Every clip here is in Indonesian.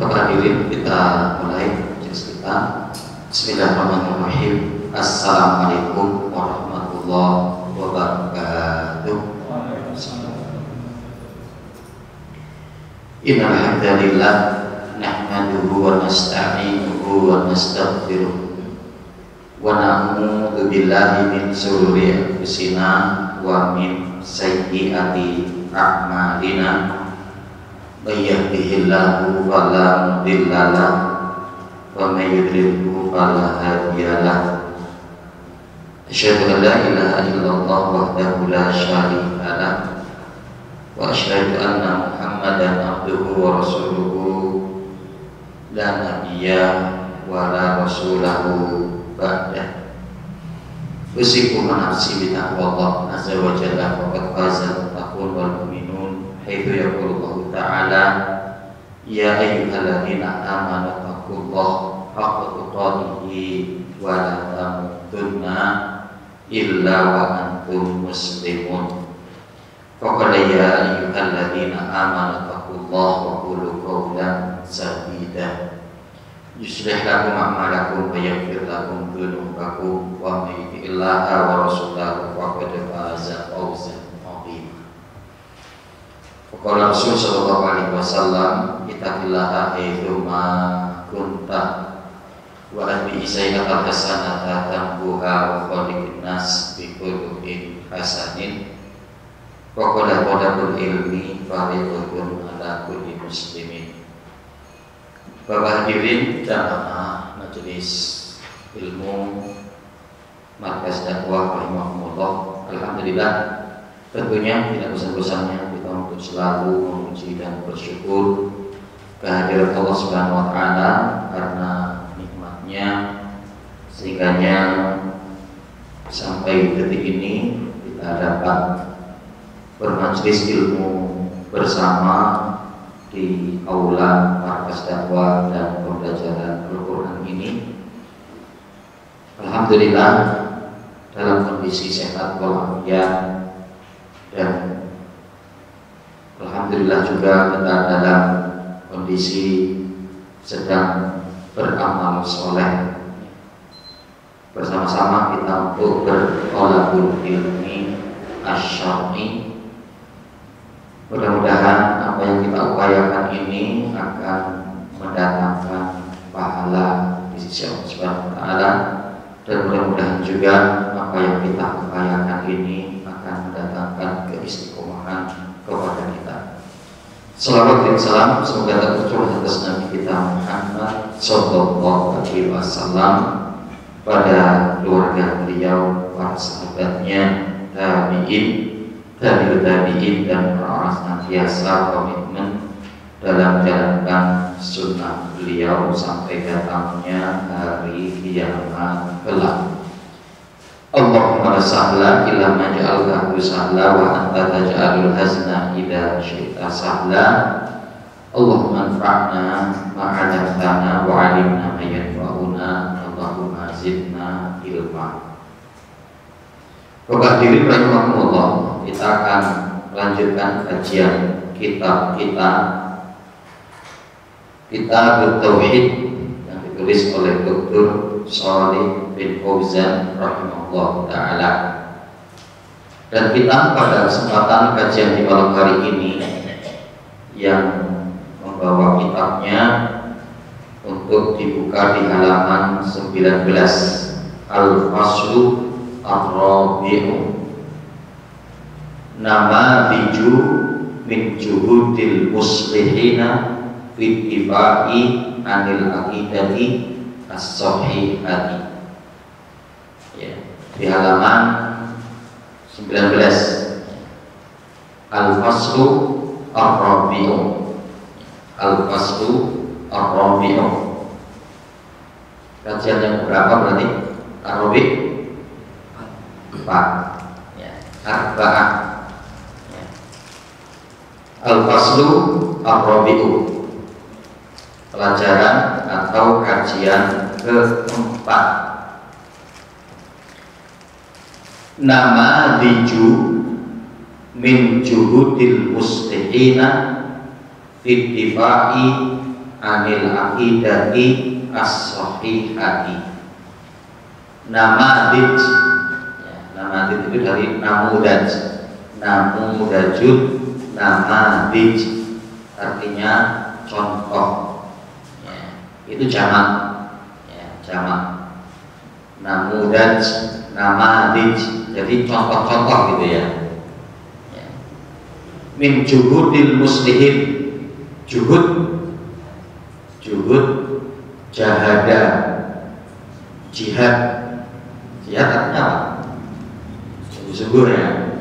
Bapak hadirin, kita mulai majelis kita. Bismillahirrahmanirrahim. Assalamualaikum warahmatullahi wabarakatuh. Innal hamdalillah nahmaduhu wa nasta'inuhu wa nastaghfiruh wa na'udzu billahi min shururi anfusina wa min sayyiati a'malina. May yahdihillahu fala mudilla lahu wa may yudlilhu fala hadiya lahu. Asyhadu an la ilaha illallah wahdahu la syarika lahu wa asyhadu anna Muhammadan abduhu wa rasuluhu la nabiyya wa la rasulahu ba'dah. Usikum nafsi bi taqwallah azza wa jalla faqad faza al-muttaqun wal mu'minun haitsu yaqulu ta'ala ya ayyuhalladzina amanu taqullaha haqqa tuqatih wa la tamutunna illa wa antum muslimun. Faqala ya ayyuhalladzina amanu taqullaha wa qulu qawlan sadida yuslih lakum a'malakum wa yaghfir lakum dhunubakum wa may yuti'illaha wa rasulahu faqad faza fawzan azima. Qala Rasul sallallahu alaihi wasallam, ittaqillaha haitsu ma kunta wa atbi sayyi'atal hasanata tambuha wa khaliqin nas bi khuluqin hasanin. Wa qala talabul ilmi fardhun ala kulli muslimin. Bapak hadirin jamaah majelis ilmu Markas Dakwah rahimahumullah, alhamdulillah tentunya tidak bosan-bosannya kita untuk selalu memuji dan bersyukur kehadirat Allah Subhanahu wa taala karena nikmatnya sehingganya sampai detik ini kita dapat bermajelis ilmu bersama di aula Markas Dakwah dan Pembelajaran Al-Quran ini. Alhamdulillah dalam kondisi sehat walafiat, dan alhamdulillah juga kita dalam kondisi sedang beramal soleh. Bersama-sama kita untuk bertolabul ilmi asy-syar'i. Mudah-mudahan apa yang kita upayakan ini akan mendatangkan pahala di sisi Allah Subhanahu wa taala, dan mudah-mudahan juga apa yang kita upayakan ini akan mendatangkan keistiqomahan kepada kita. Salawat dan salam semoga tercurah atas Nabi kita Muhammad sallallahu alaihi wasallam, pada keluarga beliau, para sahabatnya, tabi'in, tabi'in, dan orang senantiasa komitmen dalam menjalankan sunnah beliau sampai datangnya hari kiamat kelak. Allahumma la sahla illa ma ja'altahu sahla wa anta taj'alul hazna idza syi'ta sahla. Allahumma anfa'na ma 'allamtana wa 'allimna ma yanfa'una. Allahumma zidna ilma. Bapak hadirin rahimahumullah, kita akan melanjutkan kajian kitab kita, Kitab Tauhid, yang ditulis oleh Dr. Shalih bin Fauzan rahimahullah ta'ala. Dan kita pada kesempatan kajian di malam hari ini yang membawa kitabnya untuk dibuka di halaman 19, Al-Faslu Ar-Rabi'u, nama biju min juhudil muslihina fittifa'i anil aqidati as-sahihati. Ya, di halaman 19, Al-Faslu Ar-Rabi'u, Al-Faslu Ar-Rabi'u. Kajian yang berapa berarti? Ar-Rabi' 4, ya, Arba'ah. Ya. Al-Faslu Ar-Rabi'u, pelajaran atau kajian keempat. Nama diju min juhudil muslihina fittifa'i anil aqidati as-sahihati. Namadij, ya, namadij itu dari namudaj, namudajud, namadij artinya contoh, ya, itu jamak, ya, jamak. Namudaj, namadij, jadi contoh-contoh gitu ya. Min juhudil muslihin, juhud, jahada, jihad, jihad artinya apa? Sungguh-sungguh ya,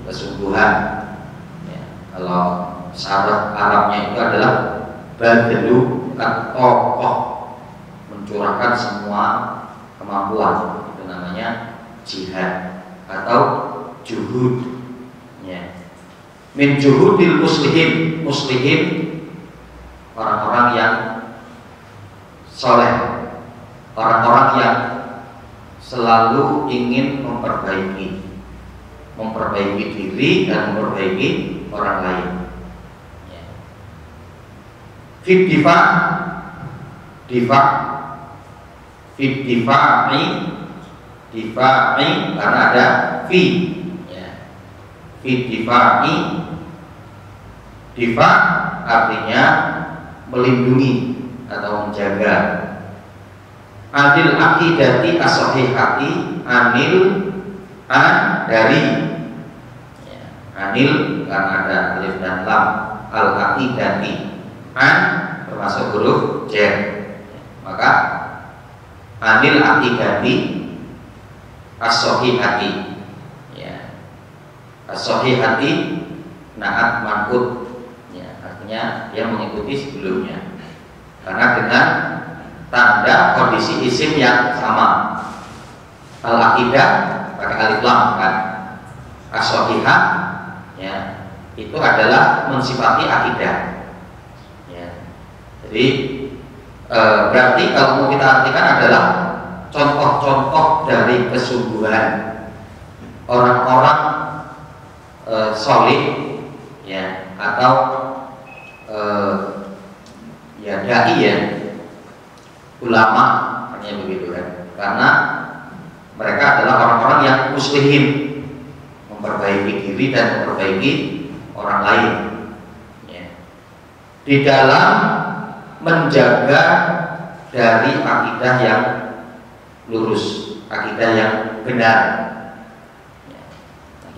kesungguhan ya. Kalau syarat Arabnya itu adalah badlu at-toqoh, mencurahkan semua kemampuan, itu namanya jihad atau juhud ya. Min juhudil muslihin, muslihin orang-orang yang soleh, orang-orang yang selalu ingin memperbaiki diri dan memperbaiki orang lain. Fit difa'i karena ada fi ya. Fit difa artinya melindungi atau menjaga. Anil aqidati as-sahihati, anil dari ya. Anil karena ada alif dan lam, al aqidati termasuk huruf jar, maka anil aqidati as-sahihati ya. As-sahihati naat manqut ya, artinya dia mengikuti sebelumnya karena dengan tanda kondisi isim yang sama. Al-aqidah pakai alif lam kan, as-sahihah ya, itu adalah mensifati akidah ya. Jadi berarti kalau mau kita artikan adalah contoh-contoh dari kesungguhan orang-orang solih ya, atau ya dai ya, ulama hanya begitu kan, karena mereka adalah orang-orang yang muslihin, memperbaiki diri dan memperbaiki orang lain ya. Di dalam menjaga dari akidah yang lurus, akidah yang benar ya.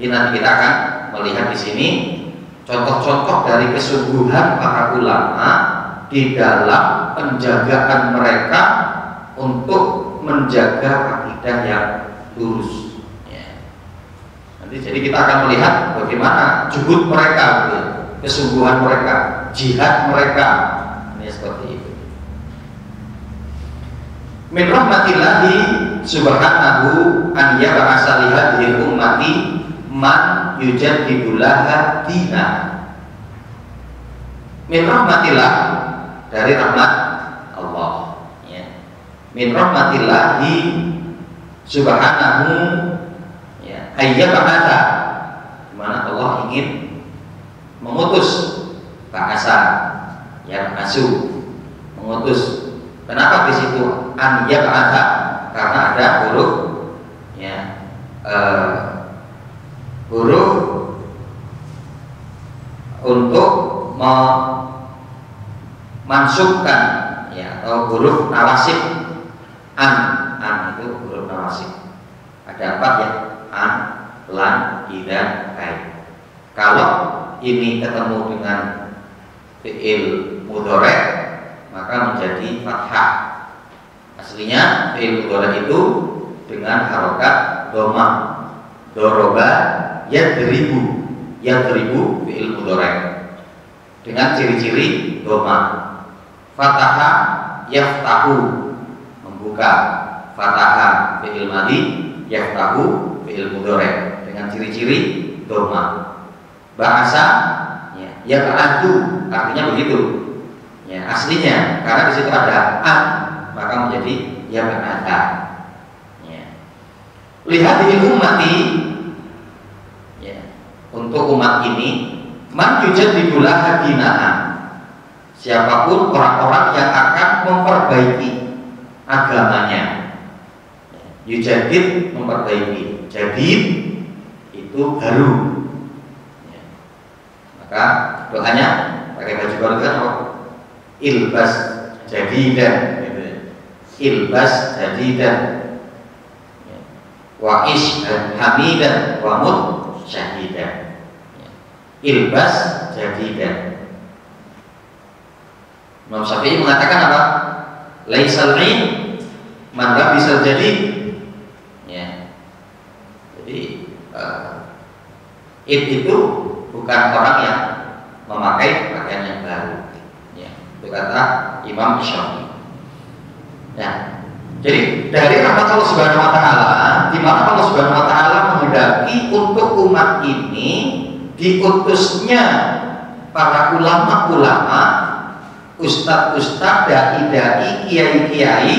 Nanti kita akan melihat di sini contoh-contoh dari kesungguhan para ulama di dalam penjagaan mereka untuk menjaga akidah yang lurus ya. Nanti jadi kita akan melihat bagaimana juhud mereka, kesungguhan mereka, jihad mereka ini seperti itu. Min rahmatillahi subhanahu an yab'asa li hadhihi ummati man yujaddidulaha dina. Min rahmatillah, dari rahmat Allah ya. Min rahmatillahi subhanahu ya, ayyab'atha, dimana Allah ingin mengutus ba'asa ya, ba'asu, mengutus. Kenapa di situ an yab'atha? Karena ada huruf ya, huruf untuk memansubkan ya, atau huruf nawasib. An itu huruf nawasib. Ada 4 ya, an, lan, idza, kai. Kalau ini ketemu dengan fi'il mudhari' maka menjadi fathah. Aslinya fi'il mudhari' itu dengan harokat dhamma. Doroba yadribu, yadribu fi'il mudhari' dengan ciri-ciri dhamma. Fataha yaftahu, membuka. Fataha fi'il madhi, yaftahu fi'il mudhari' dengan ciri-ciri dhamma. Bahasa ya, yab'atu artinya begitu ya, aslinya karena di situ ada an maka menjadi yab'ata ya. Lihat di ummati ya, untuk umat ini man yujaddidulaha dinaha, siapapun orang-orang yang akan memperbaiki agamanya. Yujadid, memperbaiki. Jadid itu baru. Maka doanya pakai baju baru kan apa? Ilbas jadidan, gitu ya. Ilbas jadidan, wa ish hamidan wa mut syahidan. Ilbas jadidan. Imam Syafi'i mengatakan apa? Laisal ilm man labisal jadid. Ya. Jadi itu bukan orang yang memakai pakaian yang baru. Ya, itu kata Imam Syafi'i. Ya. Jadi dari rahmat Allah Subhanahu wa taala, di mana Allah Subhanahu wa taala menghendaki untuk umat ini diutusnya para ulama-ulama, ustadz-ustadz, dai-dai, kiai-kiai,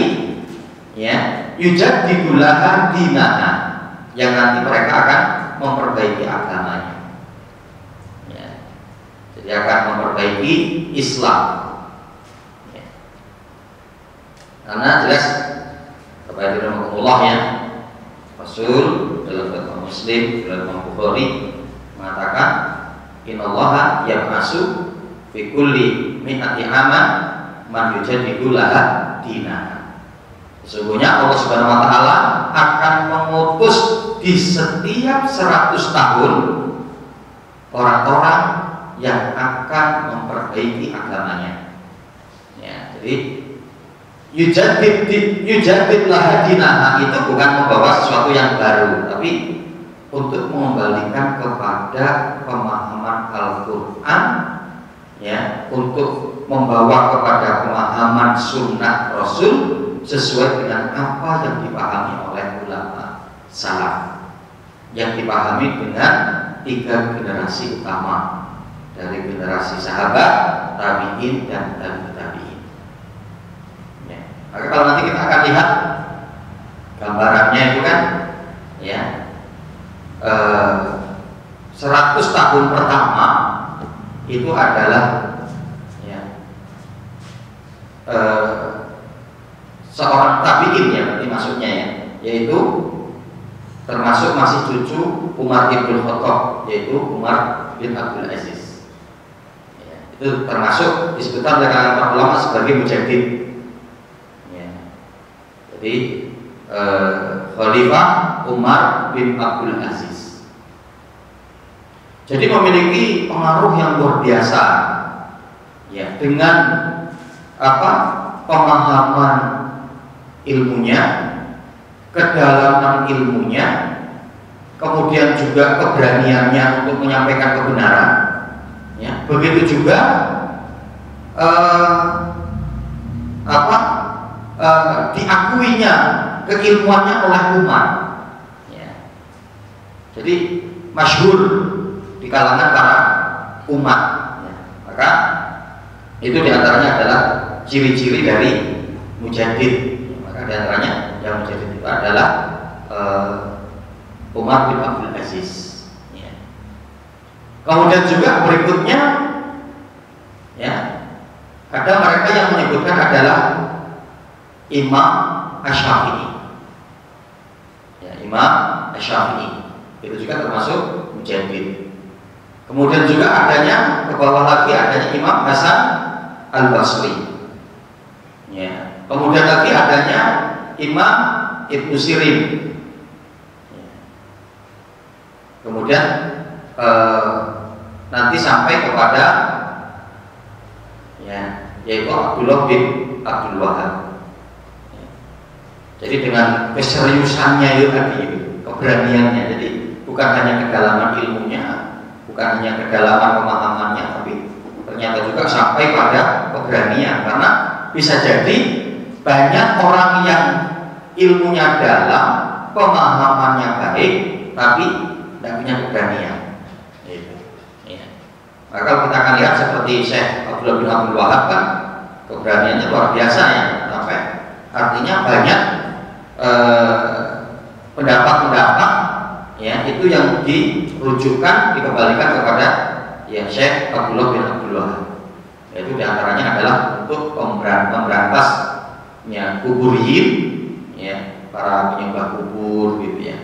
ya, yujadidulaha dinaha, yang nanti mereka akan memperbaiki agamanya. Ya. Jadi akan memperbaiki Islam. Ya. Karena jelas kepada Allah ya, Rasul dalam kitab Muslim, dalam Bukhari mengatakan, innallaha yab'atsu fi kulli mi'ati aman man yujadidu laha dinaha. Sesungguhnya Allah Subhanahu wa taala akan mengutus di setiap 100 tahun orang-orang yang akan memperbaiki agamanya. Ya, jadi yujadid laha dinaha itu bukan membawa sesuatu yang baru, tapi untuk mengembalikan kepada pemahaman Al-Quran, ya, untuk membawa kepada pemahaman sunnah Rasul sesuai dengan apa yang dipahami oleh ulama salaf, yang dipahami dengan 3 generasi utama, dari generasi sahabat, tabi'in, dan tabi'in. Ya. Maka kalau nanti kita akan lihat gambarannya itu kan, ya, 100 tahun pertama itu adalah, ya, seorang tabi'in, ya, berarti maksudnya ya, yaitu termasuk masih cucu Umar bin Khattab, yaitu Umar bin Abdul Aziz. Ya, itu termasuk disebutkan oleh para ulama sebagai mujadid. Ya. Jadi Khalifah Umar bin Abdul Aziz. Jadi memiliki pengaruh yang luar biasa, ya, dengan apa, pemahaman ilmunya, kedalaman ilmunya, kemudian juga keberaniannya untuk menyampaikan kebenaran, ya. Begitu juga diakuinya keilmuannya oleh umat, ya. Jadi masyhur di kalangan para umat, ya. Maka itu diantaranya adalah ciri-ciri dari mujadid. Maka diantaranya yang mujadid itu adalah Umar bin Abdul Aziz, ya. Kemudian juga berikutnya, ya, ada mereka yang menyebutkan adalah Imam Asy-Syafi'i, ya, Imam Asy-Syafi'i itu juga termasuk mujadid. Kemudian juga adanya, ke bawah lagi adanya Imam Hasan Al-Basri, ya. Kemudian lagi adanya Imam Ibnu Sirin, ya. Kemudian nanti sampai kepada, ya, yaitu Abdullah bin Abdul Wahab, ya. Jadi dengan keseriusannya itu tadi, keberaniannya, jadi bukan hanya kedalaman ilmunya, bukan hanya kedalaman pemahamannya, tapi ternyata juga sampai pada keberanian. Karena bisa jadi banyak orang yang ilmunya dalam, pemahamannya baik, tapi tidak punya keberanian. Gitu. Ya. Maka kalau kita akan lihat seperti Syekh Abdullah bin Abdul Wahab kan, keberaniannya luar biasa, ya, sampai artinya banyak pendapat-pendapat, ya, itu yang dirujukan, dikembalikan kepada, ya, Syekh Abdullah bin Abdul Wahab. Yaitu diantaranya adalah untuk memberantasnya kuburin, ya, para penyembah kubur gitu ya,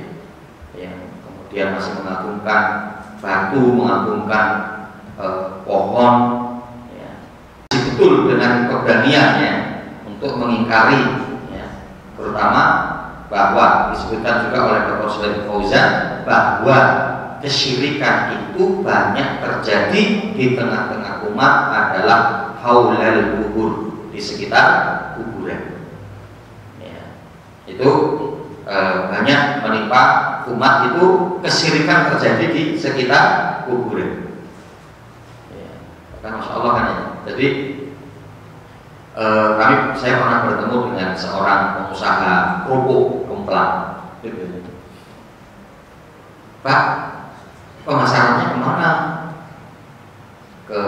yang kemudian masih mengagungkan batu, mengagungkan pohon, ya. Betul dengan keberaniannya untuk mengingkari, ya, terutama bahwa disebutkan juga oleh Dr. Shalih Fauzan bahwa kesyirikan itu banyak terjadi di tengah-tengah umat adalah haulal kubur, di sekitar kuburan, ya. Itu banyak menimpa umat itu kesyirikan terjadi di sekitar kuburan, ya. Kan Masya Allah kan ya. Jadi saya pernah bertemu dengan seorang pengusaha kerupuk Kemplang. Pak, pemasarannya kemana? Ke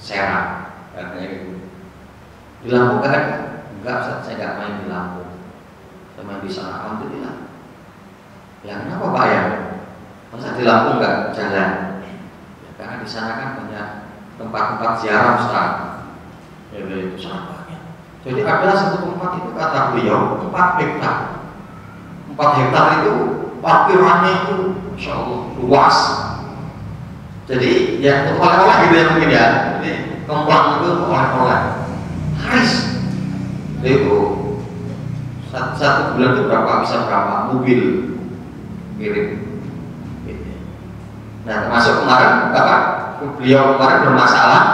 Serang, katanya gitu. Di Lampung kan? Enggak, saya nggak main di Lampung. Saya main di sana, alhamdulillah. Ya kenapa Pak ya? Masa di Lampung nggak jalan? Ya, karena di sana kan banyak tempat-tempat ziarah Ustaz. Ya itu sangat banyak. Jadi ada satu tempat itu kata beliau 4 hektar. 4 hektar itu parkirannya itu Insya Allah luas. Jadi ya oleh-oleh gitu ya mungkin ya. Jadi Kemplang itu oleh-oleh. Haris. Itu satu bulan itu bisa berapa mobil kirim. Nah termasuk kemarin beliau kemarin bermasalah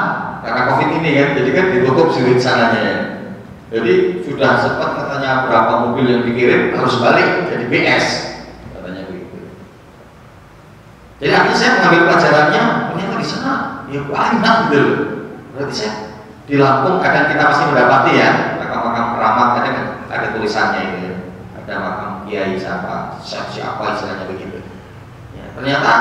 karena COVID ini kan, jadi kan ditutup sulit sananya ya. Jadi sudah sempat katanya berapa mobil yang dikirim harus balik jadi BS katanya begitu. Jadi akhirnya saya mengambil pelajarannya, ternyata di sana ya banyak gitu loh. Berarti saya di Lampung kadang kita masih mendapati ya makam-makam keramat, kadang ada tulisannya itu ya. Ada makam kiai siapa istilahnya begitu. Ya, ternyata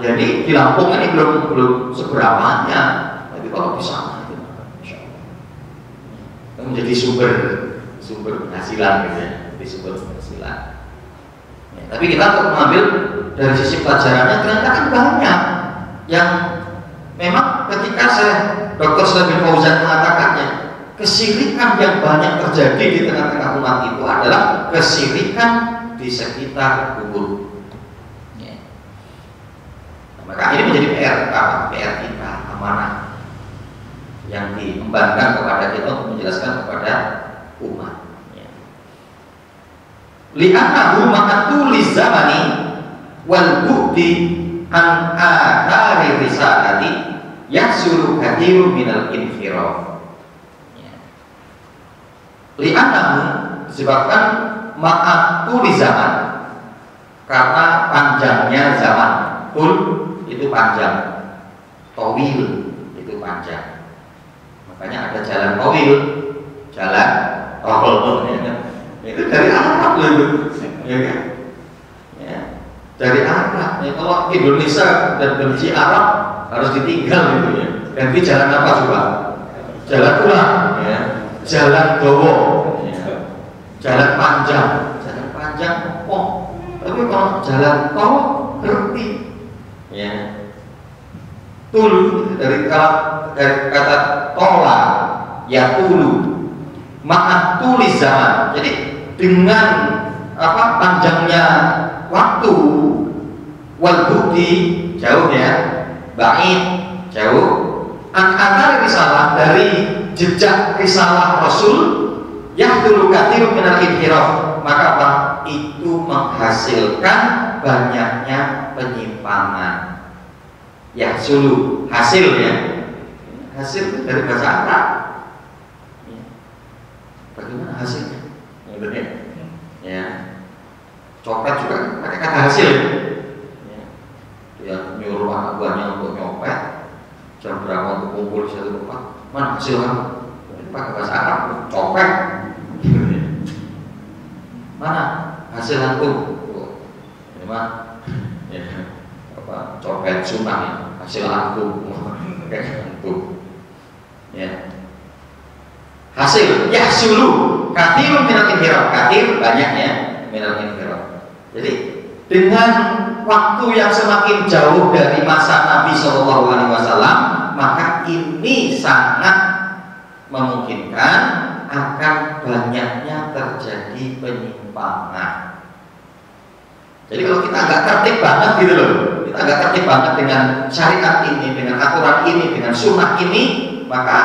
jadi di Lampung ini belum seberapanya. Tapi kalau di sana itu Insya Allah menjadi sumber penghasilan gitu ya, jadi sumber penghasilan. Ya, tapi kita untuk mengambil dari sisi pelajarannya ternyata kan banyak yang memang ketika Dr. Shalih Fauzan mengatakannya kesyirikan yang banyak terjadi di tengah-tengah umat itu adalah kesyirikan di sekitar kubur. Ya. Nah, maka ini menjadi PR kita, amanah yang diembankan kepada kita untuk menjelaskan kepada umat. Ya. Li'annahu ma'atul zamani wal bu'di an athari risalati yahsulu kathirun minal infiraf. Li'annahu disebabkan ma'atul zaman, karena panjangnya zaman. Tul itu panjang, tawil itu panjang. Makanya ada jalan tawil, jalan tol, ya kan? Itu dari Arab loh, ya kan? Ya, dari Arab. Ya, kalau Indonesia dan benci Arab harus ditinggal gitu ya. Ganti jalan apa coba? Jalan ulang, ya. Jalan gowo, ya. Jalan panjang, oh. Tapi kalau jalan tol ngerti, ya. Tulu dari kata tola, ya tulu, maka tulis zaman. Jadi dengan panjangnya waktu, wal bukti jauh ya, ba'id jauh, antara risalah dari jejak risalah Rasul yang dulu kathirun minal inhiraf, maka apa? Itu menghasilkan banyaknya penyimpangan. Ya sulu hasilnya, hasil itu dari bahasa Arab. Ya. Bagaimana hasilnya? Ya, copet juga pakai kata hasil. Ya. Dia nyuruh anak buahnya untuk nyopet, jam berapa untuk kumpul di satu tempat. Mana hasil kamu? Pakai bahasa Arab, copet. Mana hasil antum? Ini mah, ya, copet sunah ya. Hasil antum, kayak antum, ya. Hasil, ya sulu, kathirun minal inhiraf, kathir banyaknya minal inhiraf. Jadi dengan waktu yang semakin jauh dari masa Nabi SAW, maka ini sangat memungkinkan akan banyaknya terjadi penyimpangan. Jadi kalau kita nggak tertib banget gitu loh, kita nggak tertib banget dengan syariat ini, dengan aturan ini, dengan sunnah ini, maka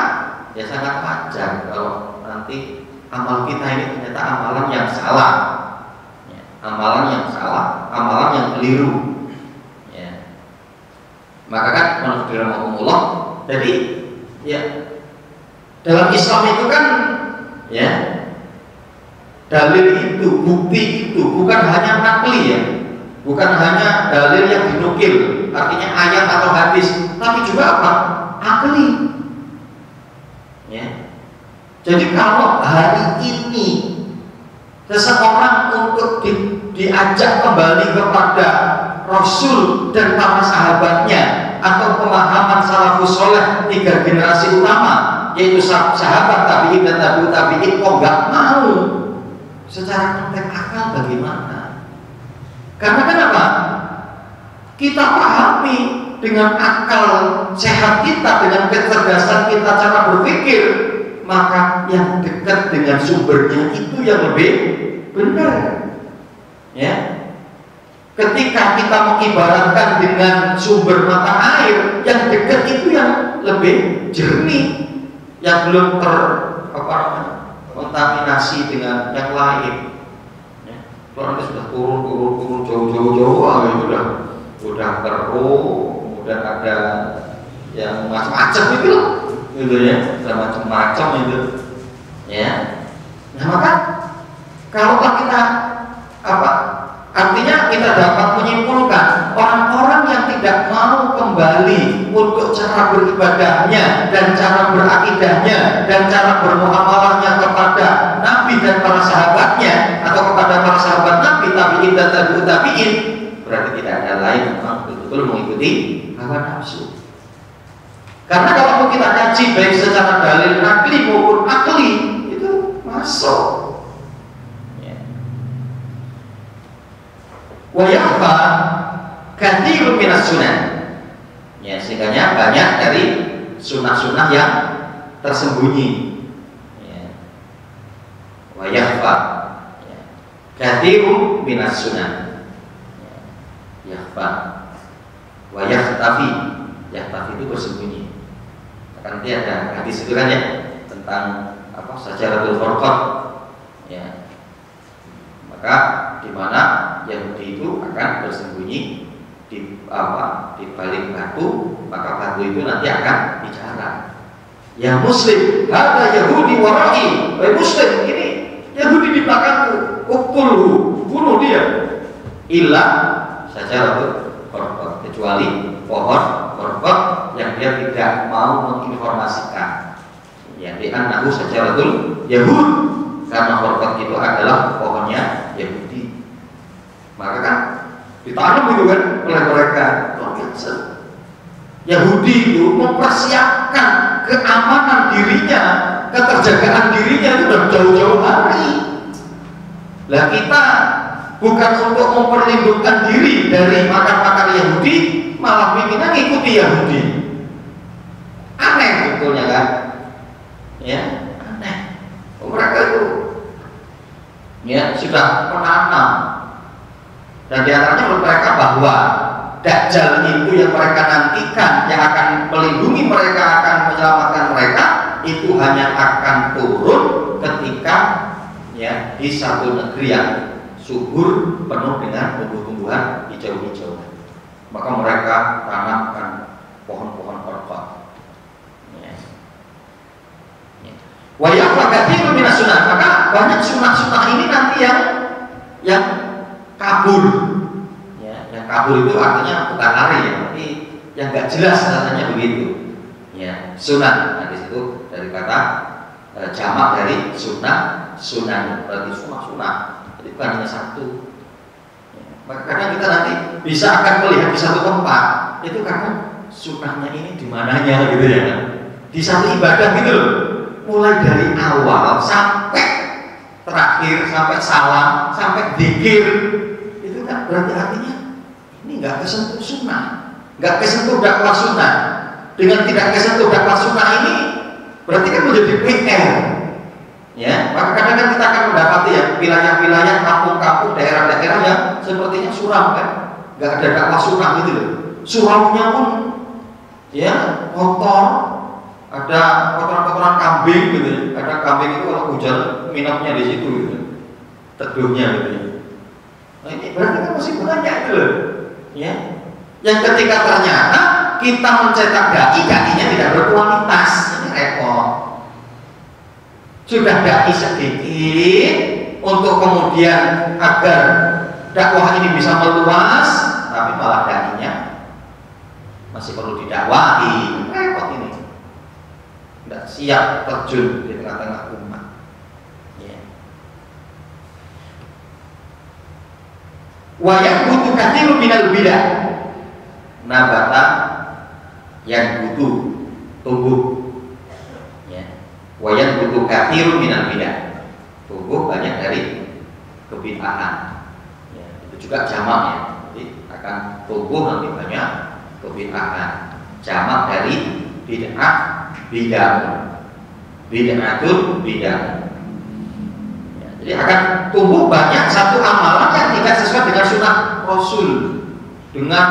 ya sangat wajar kalau nanti amal kita ini ternyata amalan yang salah, ya, amalan yang salah, amalan yang keliru. Ya. Maka kan menurut Allah, jadi ya dalam Islam itu kan ya dalil itu, bukti itu bukan hanya nakli ya, bukan hanya dalil yang dinukil, artinya ayat atau hadis, tapi juga apa? Akli. Ya. Jadi kalau hari ini seseorang untuk diajak kembali kepada Rasul dan para sahabatnya atau pemahaman salafus soleh 3 generasi utama, yaitu sahabat tabi'in dan tabi'ut tabi'in, kok nggak mau? Secara konteks akal bagaimana? Karena kenapa? Kita pahami dengan akal sehat kita, dengan kecerdasan kita cara berpikir, maka yang dekat dengan sumbernya itu yang lebih benar. Ya. Ketika kita mengibaratkan dengan sumber mata air, yang dekat itu yang lebih jernih, yang belum kontaminasi dengan yang lain. Ya. Kalau nanti sudah turun jauh-jauh, udah keruh, kemudian ada yang macam-macam itu, gitu ya, macam-macam itu. Ya. Nah maka kalau kita artinya kita dapat menyimpulkan orang-orang yang tidak mau kembali untuk cara beribadahnya dan cara berakidahnya dan cara bermuamalahnya kepada Nabi dan para sahabatnya, atau kepada para sahabat Nabi, tabi'in dan tabi'ut tabi'in, berarti tidak ada lain memang betul-betul mengikuti hawa nafsu. Karena kalau kita kaji baik secara dalil nakli maupun akli, itu masuk. Wa yakhfa katsirun minas sunnah. Ya, sehingga banyak dari sunnah-sunnah yang tersembunyi. Ya. Wa yakhfa katsirun minas sunnah. Ya. Yakhfa wa yakhtafi. Yakhtafi itu bersembunyi. Nanti ada hadis itu kan ya, tentang Syajaratul Furqan. Ya. Maka di mana Yahudi itu akan bersembunyi di balik batu, maka batu itu nanti akan bicara. Ya Muslim, ada Yahudi warai, wahai Muslim, ini Yahudi di belakangku, uktulhu, bunuh dia. Illa Syajaratul Furqan, kecuali pohon Furqan yang dia tidak mau menginformasikan. Ya, di annahu Syajaratul Yahud, karena Furqan itu adalah pohonnya Yahudi. Maka kan ditanam itu kan oleh mereka. Yahudi itu mempersiapkan keamanan dirinya, keterjagaan dirinya itu sudah jauh-jauh hari. Lah kita bukan untuk memperlindungkan diri dari makar-makar Yahudi, malah pimpinan ngikuti Yahudi. Aneh sebetulnya kan? Ya, aneh. Mereka itu ya sudah menanam. Dan diantaranya menurut mereka bahwa Dajjal itu yang mereka nantikan, yang akan melindungi mereka, akan menyelamatkan mereka, itu hanya akan turun ketika ya di satu negeri yang subur, penuh dengan tumbuh-tumbuhan hijau-hijau. Maka mereka tanamkan pohon-pohon korban. Wa yakhfa katsirun minas sunnah. Maka banyak sunnah-sunnah ini nanti yang kabur. Ya, yang kabur itu artinya bukan lari ya, tapi yang enggak jelas katanya begitu. Ya, sunnah. Nah, di situ dari kata jamak dari sunnah, sunan, berarti sunnah. Jadi bukan hanya satu. Ya, maka karena kita nanti bisa akan melihat di satu tempat, itu karena sunnahnya ini di mananya gitu ya. Di satu ibadah gitu loh. Mulai dari awal sampai terakhir, sampai salam, sampai dzikir, itu kan berarti artinya ini nggak kesentuh sunnah, nggak kesentuh dakwah sunnah. dengan tidak kesentuh dakwah sunnah ini berarti kan menjadi PR. Ya, maka kadang-kadang kita akan mendapati ya wilayah-wilayah, kampung-kampung, daerah-daerah yang sepertinya suram kan, nggak ada dakwah sunnah gitu loh. Suramnya pun ya kotor, ada kotoran-kotoran kambing gitu ya. Kadang kambing itu kalau hujan minumnya di situ gitu, teduhnya gitu ya. Nah, ini berarti kan masih banyak itu loh. Ya, yang ketika ternyata kita mencetak dai-dainya tidak berkualitas, ini repot. Sudah dai sedikit untuk kemudian agar dakwah ini bisa meluas, tapi malah dainya masih perlu didakwahi, repot ini. Tidak siap terjun di tengah-tengah umat. Ya. Wa yaqutu katsirun minal bidah nabata yang butuh tumbuh. Wayan butuh kathirun minal bidah, tumbuh banyak dari kebid'ahan. Ya, itu juga jamak ya, jadi akan tumbuh nanti banyak kebid'ahan. Jamak dari bid'ah, bidah, bid'atun bidah. Ya, jadi akan tumbuh banyak satu amalan yang tidak sesuai dengan sunnah Rasul, dengan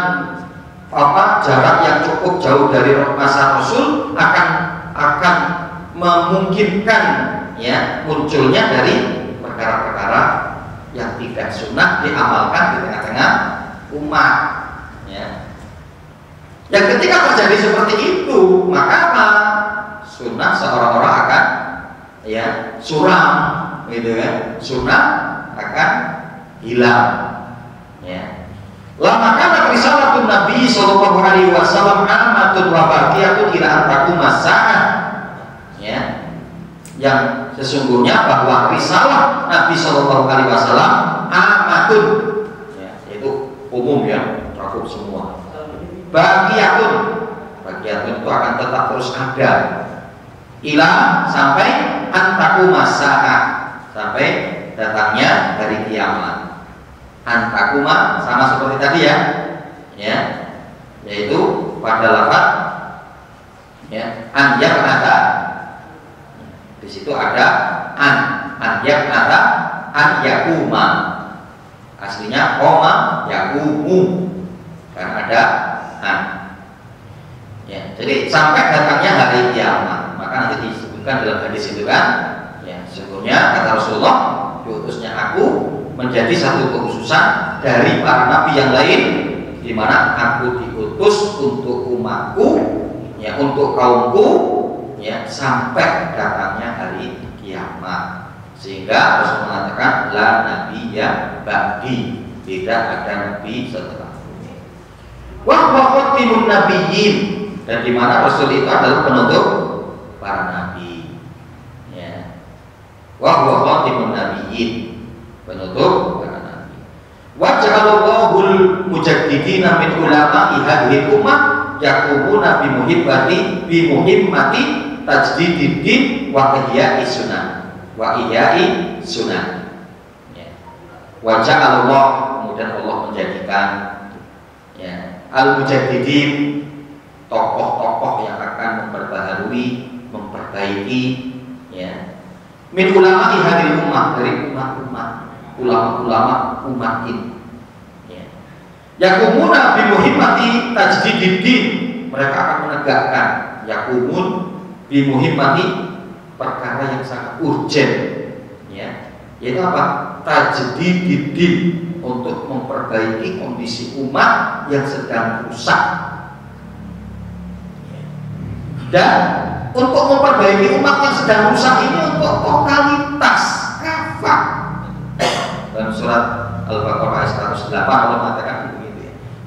jarak yang cukup jauh dari masa Rasul akan memungkinkan ya munculnya dari perkara-perkara yang tidak sunnah diamalkan di tengah-tengah umat. Ya. Yang ketika terjadi seperti itu, maka apa? Sunnah seorang-orang akan ya suram, gitu kan? Sunnah akan hilang. Ya. Lama kana risalatun Nabi sallallahu alaihi wasallam amatun wa baqiyatun ila an taquma sa'ah. Ya, yang sesungguhnya bahwa risalah Nabi Shallallahu Alaihi Wasallam amatun, ya, yaitu umum ya, cakup semua. Baqiyatun itu akan tetap terus ada, ilah sampai antakuma sa'ah, sampai datangnya hari kiamat. Antakuma sama seperti tadi ya, yaitu pada lafaz ya anjak ada. Di situ ada an yaknata an yakuma, aslinya koma yakumu, karena ada an. Ya, jadi sampai datangnya hari kiamat. Maka nanti disebutkan dalam hadis itu kan, ya sesungguhnya kata Rasulullah, diutusnya aku menjadi satu kekhususan dari para nabi yang lain, di mana aku diutus untuk umatku, ya untuk kaumku, ya sampai datangnya hari kiamat. Sehingga Rasul mengatakan la nabiyya ba'di, tidak ada nabi setelah ini. Wa khatimun nabiyyin, dan di mana Rasul itu adalah penutup para nabi. Ya. Wa khatimun nabiyyin, penutup para nabi. Wa ja'alallahu mujaddidina min ulama'i hadhihi ummah yaqumuna bi muhimmati tajdididdin wa ihya'i sunan. Ya. Wa ja'alallah, kemudian Allah menjadikan ya al-mujaddidin, tokoh-tokoh yang akan memperbaharui, memperbaiki ya min ulama'i hadhihi ummah, dari umat-umat, ulama-ulama umat ini. Yakumuna bimuhimmati tajdididdin, mereka akan menegakkan yakumun bimuhimmati, perkara yang sangat urgent ya, yaitu apa? Tajdididdin, untuk memperbaiki kondisi umat yang sedang rusak. Dan untuk memperbaiki umat yang sedang rusak ini untuk totalitas kafah. Dalam surat Al-Baqarah ayat 108 Allah mengatakan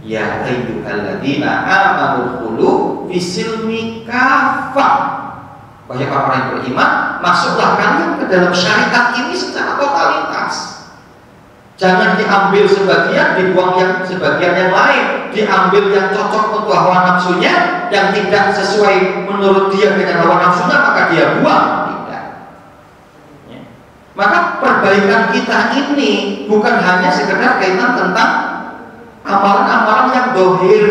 ya ayyuhalladzina amanu khulu fisilmi kafah, wahai orang yang beriman, masuklah kalian ke dalam syariat ini secara totalitas. Jangan diambil sebagian, dibuang yang sebagian yang lain, diambil yang cocok untuk hawa nafsunya, yang tidak sesuai menurut dia dengan hawa nafsunya maka dia buang. Tidak ya. Maka perbaikan kita ini bukan hanya sekedar kaitan tentang amalan-amalan yang dohir,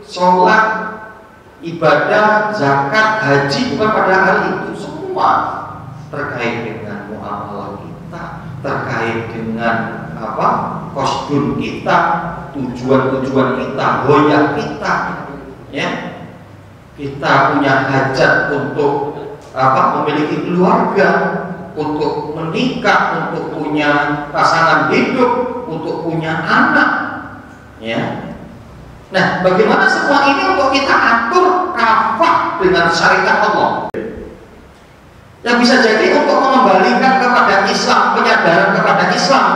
sholat, ibadah, zakat, haji bukan pada hari itu. Semua terkait dengan muamalah kita, terkait dengan kosdun kita, tujuan-tujuan kita, hoya kita, ya. Kita punya hajat untuk memiliki keluarga, untuk menikah, untuk punya pasangan hidup, untuk punya anak, ya. Nah, bagaimana semua ini untuk kita atur kafah dengan syariat Allah? Yang bisa jadi untuk mengembalikan kepada Islam, penyadaran kepada Islam.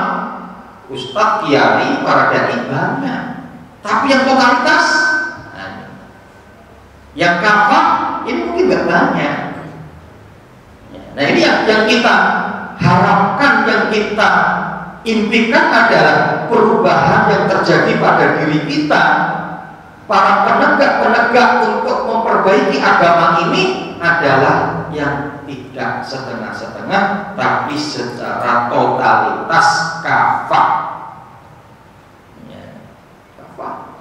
Ustadz, kiai, para dai banyak, tapi yang totalitas, yang kafah ini mungkin nggak banyak. Nah, ini yang kita harapkan, yang kita impikan adalah perubahan yang terjadi pada diri kita. Para penegak-penegak untuk memperbaiki agama ini adalah yang tidak setengah-setengah, tapi secara totalitas kafah. Ya, kafah.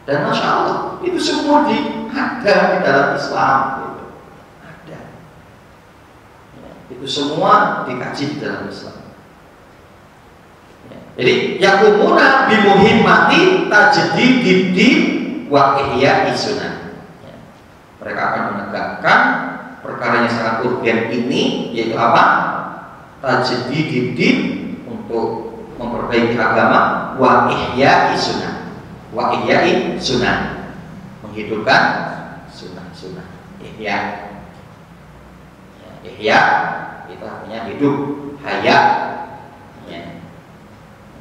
Dan Masya Allah, itu semua ada di dalam Islam. Ada. Ya, itu semua dikaji di dalam Islam. Jadi yakumuna bimuhimmati tajdidid wa ihya'i sunnah. Mereka akan menegakkan perkara yang sangat urgen ini, yaitu apa? Tajdidid, untuk memperbaiki agama, wa ihya'i sunnah. Wa ihya'i sunnah, menghidupkan sunnah-sunnah. Ihya. Ihya itu artinya hidup, haya.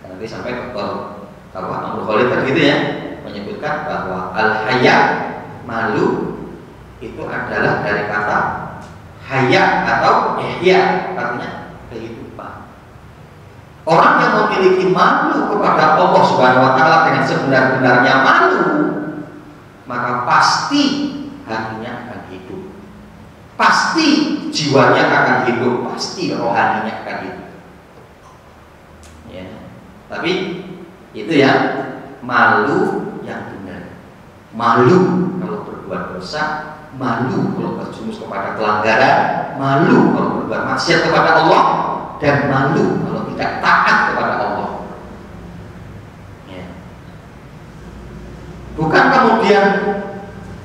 Nanti sampai Dr. Abdul Khalid tadi gitu ya, menyebutkan bahwa al-haya, malu, itu adalah dari kata haya atau ihya, artinya kehidupan. Orang yang memiliki malu kepada Allah Subhanahu wa taala dengan sebenar-benarnya malu, maka pasti hatinya akan hidup. Pasti jiwanya akan hidup, pasti rohaninya akan hidup. Tapi itu ya, malu yang benar. Malu kalau berbuat dosa, malu kalau terjumus kepada pelanggaran, malu kalau berbuat maksiat kepada Allah, dan malu kalau tidak taat kepada Allah. Ya. Bukan kemudian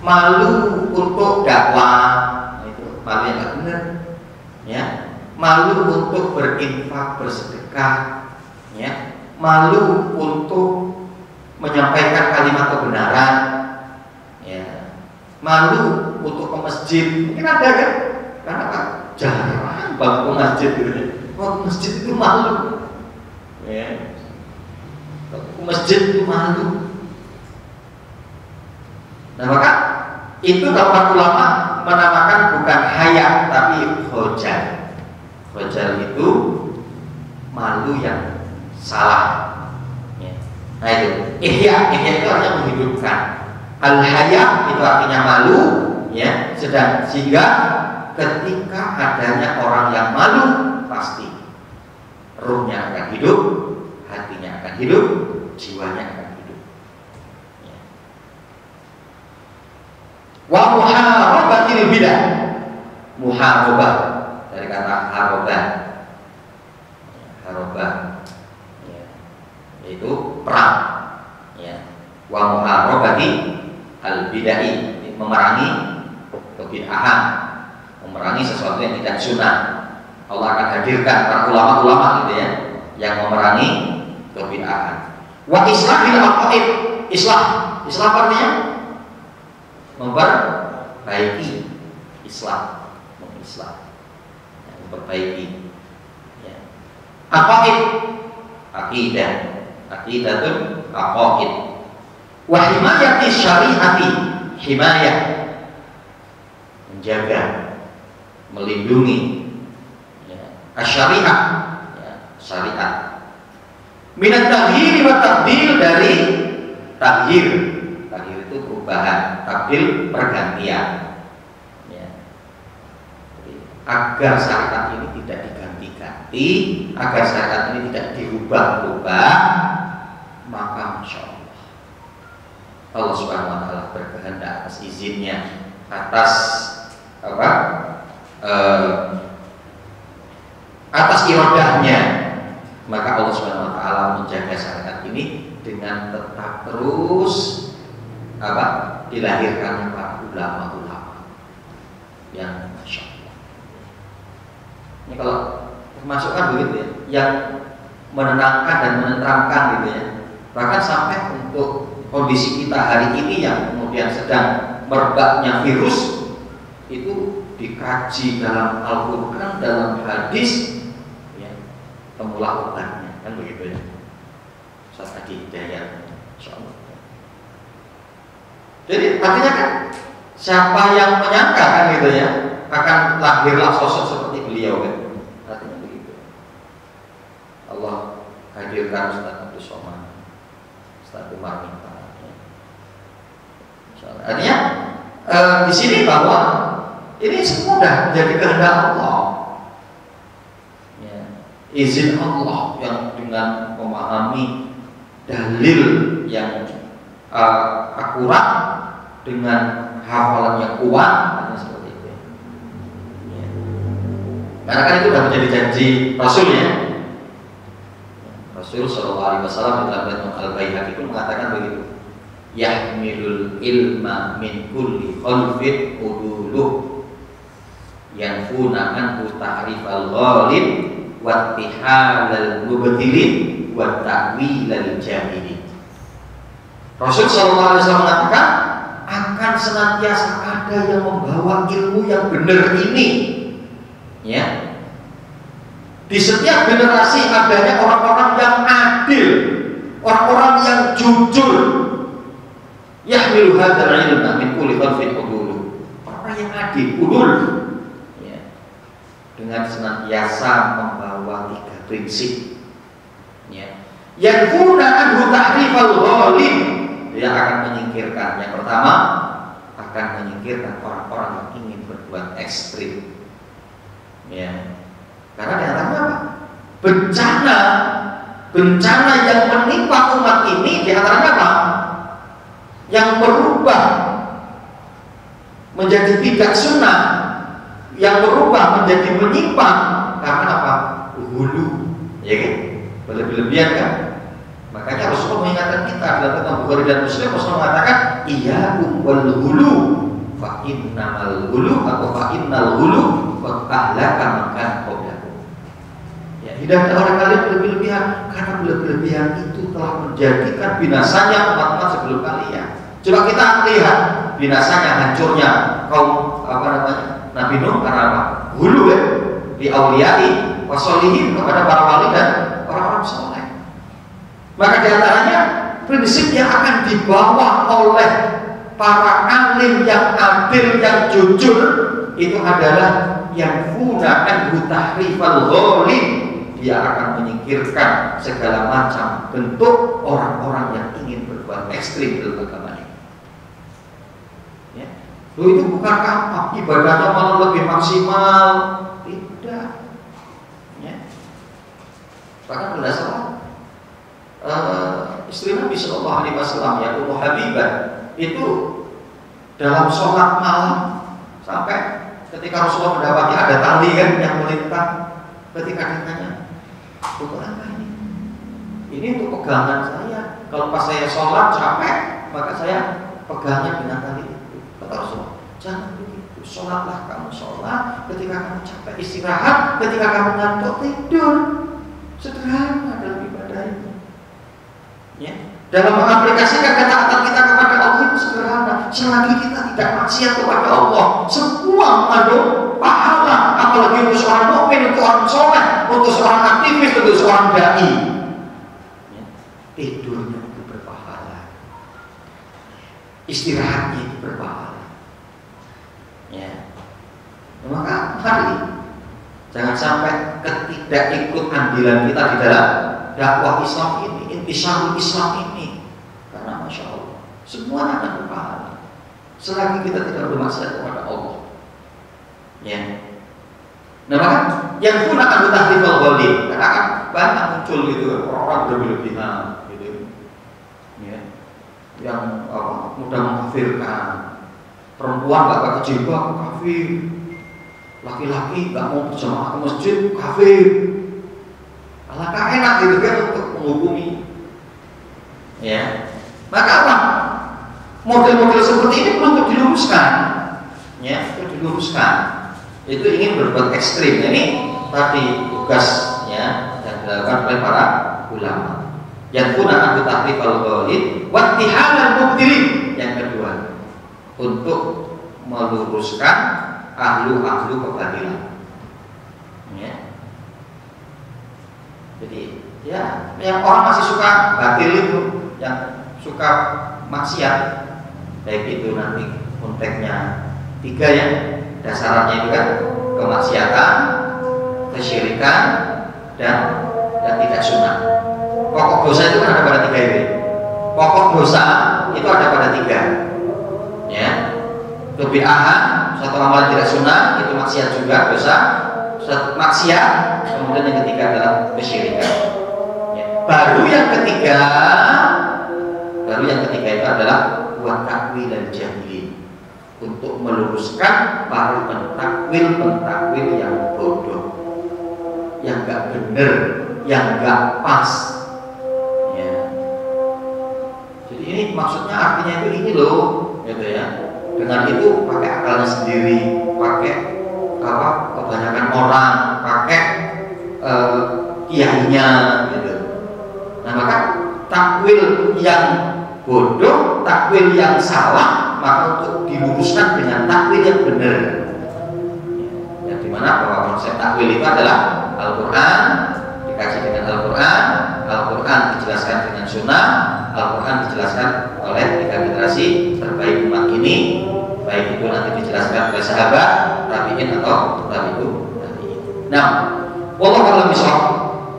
malu untuk dakwah, itu malu yang tidak benar. Ya. Malu untuk berinfak, bersedekah, ya. Malu untuk menyampaikan kalimat kebenaran, ya. Malu untuk ke masjid, mungkin ada kan? Karena kan jarang banget ke masjid gitu. Ke masjid itu malu, ya. Ke masjid itu malu. Nah, maka itu kalau ulama menamakan bukan haya tapi khojal. Khojal itu malu yang salah. Ya. Nah itu ihya itu artinya menghidupkan. Al-haya itu artinya malu, ya. Sehingga ketika adanya orang yang malu, pasti ruhnya akan hidup, hatinya akan hidup, jiwanya akan hidup. Ya. Wa muharabatil bidah. Muharabah dari kata harobah. Harobah itu perang, ya. Wa muharabati al-bidai, memerangi kebid'ahan, memerangi sesuatu yang tidak sunnah. Allah akan hadirkan para ulama-ulama gitu ya, yang memerangi kebid'ahan. Wa islahil aqaid, islah artinya memperbaiki, mengislah, ya, memperbaiki, ya. Aqaid, aqidatun aqaid. Wa himayati syariati, himayah, menjaga, melindungi, ya. Asyariah, ya, syariat. Minat taghir wa tabdil, dari taghir. Taghir itu perubahan, tabdil pergantian, ya. Jadi, agar syariat ini tidak diganti-ganti, agar syariat ini tidak dirubah-rubah, maka Masya Allah Allah Subhanahu wa taala berkehendak atas izinnya, atas apa? Atas iradahnya, maka Allah Subhanahu wa taala menjaga syariat ini dengan tetap terus apa? Dilahirkan para ulama-ulama yang masya Allah. Ini kalau termasuk kan begitu ya, yang menenangkan dan menenteramkan gitu ya. Bahkan sampai untuk kondisi kita hari ini yang kemudian sedang merebaknya virus itu dikaji dalam Al-Quran, dalam hadis, ya, temulah obatnya, kan begitu ya. Ustaz Adi Hidayat, insyaallah. Jadi artinya kan siapa yang menyangka kan gitu ya akan lahirlah sosok seperti beliau kan, artinya begitu. Allah hadirkan Ustaz Abdul Somad, Ustaz Umar Minta. Artinya di sini bahwa ini semua sudah menjadi kehendak Allah, ya, izin Allah yang dengan memahami dalil yang akurat dengan hafalan yang kuat, seperti itu. Ya. Karena kan itu sudah menjadi janji Rasul ya. Rasul Shallallahu Alaihi Wasallam dalam Al Baihaqi itu mengatakan begitu. Yahmilul ilma min kulli khalfin uduluh yanfuna anhu ta'rifal ghalib wa ittihalal mubtilin wa ta'wilal jahilin. Rasul sallallahu alaihi wasallam mengatakan akan senantiasa ada yang membawa ilmu yang benar ini, ya. Di setiap generasi adanya orang-orang yang adil, orang-orang yang jujur. Yahmilu hadzal ilma min kulli khalfin udul. Orang yang adil, udul, ya, dengan senantiasa membawa 3 prinsip, ya. Yanfuna anhu tahrifal ghalib, dia akan menyingkirkan. Yang pertama, akan menyingkirkan orang-orang yang ingin berbuat ekstrim, ya. Karena di antaranya apa? Bencana yang menimpa umat ini di antaranya apa? Yang merubah menjadi tidak sunnah, yang berubah menjadi menyimpang karena apa? Hulu, ya kan? Berlebihan kan? Makanya Rasulullah mengingatkan kita dalam kitab Bukhari dan Muslim. Rasulullah mengatakan, iyyakum wal hulu, fa innamal hulu atau fa innal hulu wa ahlaka makan qablakum. Ya, tidak ada orang kalian berlebihan, karena berlebihan itu telah menjadikan binasanya umat-umat sebelum kalian. Coba kita lihat binasanya, hancurnya kaum Nabi Nuh karena apa? Hulu ya, di auliyai wasolihin, kepada para wali dan orang-orang soleh. Maka diantaranya prinsip yang akan dibawa oleh para alim yang adil, yang jujur, itu adalah yang funakan hutahrifal ghalib. Dia akan menyingkirkan segala macam bentuk orang-orang yang ingin berbuat ekstrim dalam agama ini. Ya. Loh, itu bukan apa ibadahnya malah lebih maksimal, tidak. Ya. Bahkan berdasarkan istri Nabi Shallallahu Alaihi Wasallam ya Ummu Habibah itu dalam sholat malam sampai ketika Rasulullah mendapati ada tali kan yang melintang, ketika ditanya, untuk apa ini? Ini untuk pegangan saya. Kalau pas saya sholat capek, maka saya pegangan dengan tali itu. Kata Rasulullah, jangan begitu. Sholatlah kamu sholat. Ketika kamu capek istirahat. Ketika kamu ngantuk tidur. Sederhana dalam ibadah ini. Ya. Dalam mengaplikasikan ketaatan kita kepada Allah itu sederhana. Selagi kita tidak maksiat kepada Allah, semua mengandung pahala. Apalagi untuk seorang mukmin, untuk orang soleh, untuk seorang aktivis, untuk seorang dai. Ya. Tidurnya itu berpahala, istirahatnya itu berpahala. Ya. Maka mari jangan sampai ketidakikut andilan kita di dalam dakwah Islam ini, intisarul Islam ini. Karena Masya Allah semuanya akan berpahala selagi kita tidak bermaksiat kepada Allah. Ya. Nah, maka yang pun akan bertahrifal ghalib, karena akan banyak muncul gitu orang-orang berlebihan gitu. Ya. yang mudah mengkafirkan. Perempuan nggak pakai jilbab kafir, laki-laki nggak mau berjamaah ke masjid kafir. Alangkah enak gitu kan untuk menghukumi. Ya, maka apa? Model-model seperti ini perlu untuk diluruskan. Ya, perlu diluruskan. Itu ingin berbuat ekstrim. Ini tadi tugasnya yang dilakukan oleh para ulama. Yang pun akan tahrif al-ghalib wa ittihalal mubtilin. Yang kedua, untuk meluruskan ahlu-ahlu kebatilan. Ya. Jadi, ya, yang orang masih suka batil itu, yang suka maksiat, baik itu nanti konteksnya 3 ya, dasarnya itu kan kemaksiatan, kesyirikan, dan tidak sunnah. Pokok dosa itu kan ada pada 3 itu. Pokok dosa itu ada pada 3. Ya, kebid'ahan, suatu amalan tidak sunnah, itu maksiat juga dosa. Suatu maksiat, kemudian yang ketiga adalah kesyirikan. Ya. Baru yang ketiga itu adalah wa takwil dan jahilin, untuk meluruskan para pentakwil yang bodoh, yang gak bener, yang gak pas. Ya. Jadi ini maksudnya artinya itu ini loh, gitu ya. Dengan itu pakai akalnya sendiri, pakai kebanyakan orang, pakai kiainya, gitu. Nah maka takwil yang bodoh, takwil yang salah, maka untuk diluruskan dengan takwil yang benar. Yang dimana bahwa konsep takwil itu adalah Al-Quran dikaji dengan Al-Quran, Al-Quran dijelaskan dengan Sunnah, Al-Quran dijelaskan oleh 3 generasi terbaik umat ini, baik itu nanti dijelaskan oleh sahabat, tabi'in atau tabi'ut. Nah, wallahu a'lam bishawab.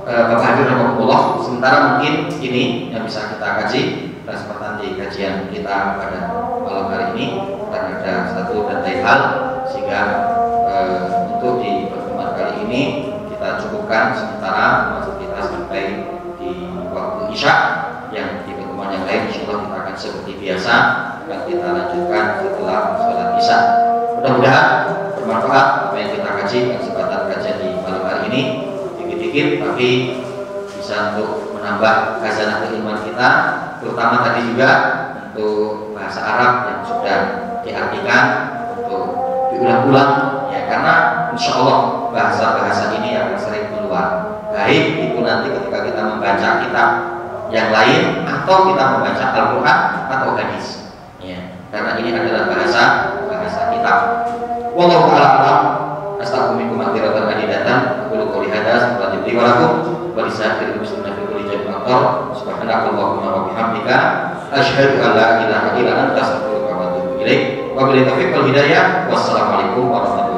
Bapak Hadir rahimahullah, sementara mungkin ini yang bisa kita kaji kesempatan di kajian kita pada malam hari ini, karena ada satu dan lain hal, sehingga untuk di pertemuan kali ini kita cukupkan sementara masuk kita sampai di waktu Isya. Yang di pertemuan yang lain insyaallah kita akan seperti biasa akan kita lanjutkan setelah sholat Isya. Mudah-mudahan bermanfaat apa yang kita kaji kesempatan kajian di malam hari ini, dikit-dikit tapi bisa untuk menambah khazanah keilmuan kita, terutama tadi juga untuk bahasa Arab yang sudah diartikan untuk diulang-ulang ya, karena insya Allah bahasa-bahasa ini akan sering keluar, baik itu nanti ketika kita membaca kitab yang lain atau kita membaca Al-Quran atau hadis ya, karena ini adalah bahasa kitab. Wallahu a'lam bishawab. Astaghfirullahaladzim maghfiratan adidatan. Aku qouli hadza wa li wa lakum wa lisa'iril muslimina fi kulli jam'in aqtar. Subhanakallahumma wa bihamdika asyhadu an la ilaha illa anta astaghfiruka wa atubu ilaik. Wa billahi taufiq wal hidayah. Wassalamualaikum warahmatullahi wabarakatuh.